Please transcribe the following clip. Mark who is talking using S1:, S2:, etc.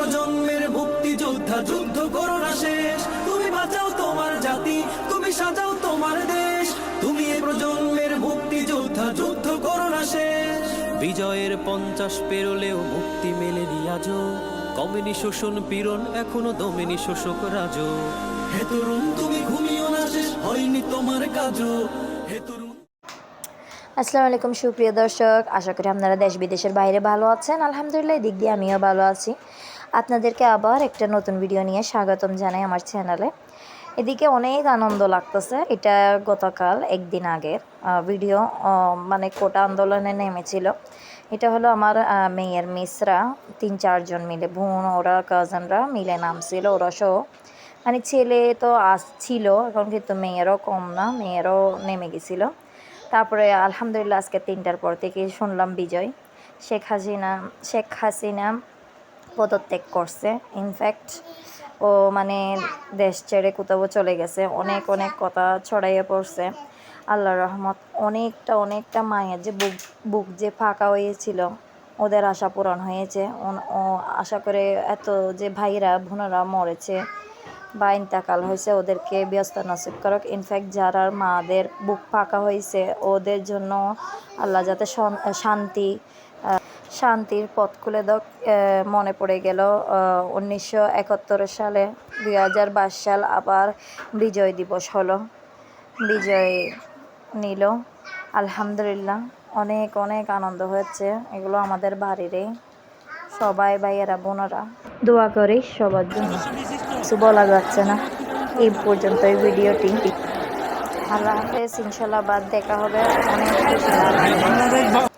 S1: প্রজন্মের মুক্তিযোদ্ধা, যুদ্ধ করো না শেষ। তুমি বাঁচাও তোমার জাতি, তুমি সাজাও তোমার দেশ। তুমি এ প্রজন্মের মুক্তিযোদ্ধা, যুদ্ধ করো না শেষ। বিজয়ের 50 পেরোলেও মুক্তি মেলেনি আজও, কমেনি শোষণ পীড়ন, এখনো দমেনি শোষক রাজ। হে তরুণ তুমি ঘুমিও না, শেষ হয়নি তোমার কাজও। হে তরুণ।
S2: আসসালামু আলাইকুম সুপ্রিয় দর্শক, আশা করি আপনারা দেশ বিদেশের বাইরে ভালো আছেন। আলহামদুলিল্লাহ, দিক দিয়ে আমিও ভালো আছি। আপনাদেরকে আবার একটা নতুন ভিডিও নিয়ে স্বাগতম জানাই আমার চ্যানেলে। এদিকে অনেক আনন্দ লাগতেছে। এটা গতকাল একদিন আগের ভিডিও, মানে কোটা আন্দোলনে নেমেছিল। এটা হলো আমার মেয়ের মিসরা 3-4 জন মিলে, বোন ওরা কাজিনরা মিলে নামছিল, ওরা সহ। মানে ছেলে তো আসছিল, এখন কিন্তু মেয়েরও কম না, মেয়েরও নেমে গেছিলো। তারপরে আলহামদুলিল্লাহ আজকে 3টার পর থেকে শুনলাম বিজয়। শেখ হাসিনা পদত্যাগ করছে। ইনফ্যাক্ট ও মানে দেশ ছেড়ে কোথাও চলে গেছে। অনেক অনেক কথা ছড়াইয়ে পড়ছে। আল্লাহর রহমত, অনেকটা মায়ের যে বুক যে ফাঁকা হয়েছিল, ওদের আশা পূরণ হয়েছে। ও আশা করে এত যে ভাইরা বোনেরা মরেছে বা ইন্তেকাল হয়েছে, ওদেরকে ব্যস্ত নসিব করক। ইনফ্যাক্ট যারা মাদের বুক ফাঁকা হয়েছে, ওদের জন্য আল্লাহ যাতে শান্তির পথ খুলে দাও। মনে পড়ে গেল 1971 সালে 2022 সাল আবার বিজয় দিবস হলো, বিজয় নিল। আলহামদুলিল্লাহ অনেক অনেক আনন্দ হয়েছে। এগুলো আমাদের বাড়িরই সবাই ভাইয়েরা বোনেরা দোয়া করি সবার জন্য। কিছু বলা যাচ্ছে না। এই পর্যন্ত এই ভিডিওটি। আল্লাহ হাফেজ, ইনশাল্লাহ বাদ দেখা হবে। অনেক খুশি লাগবে।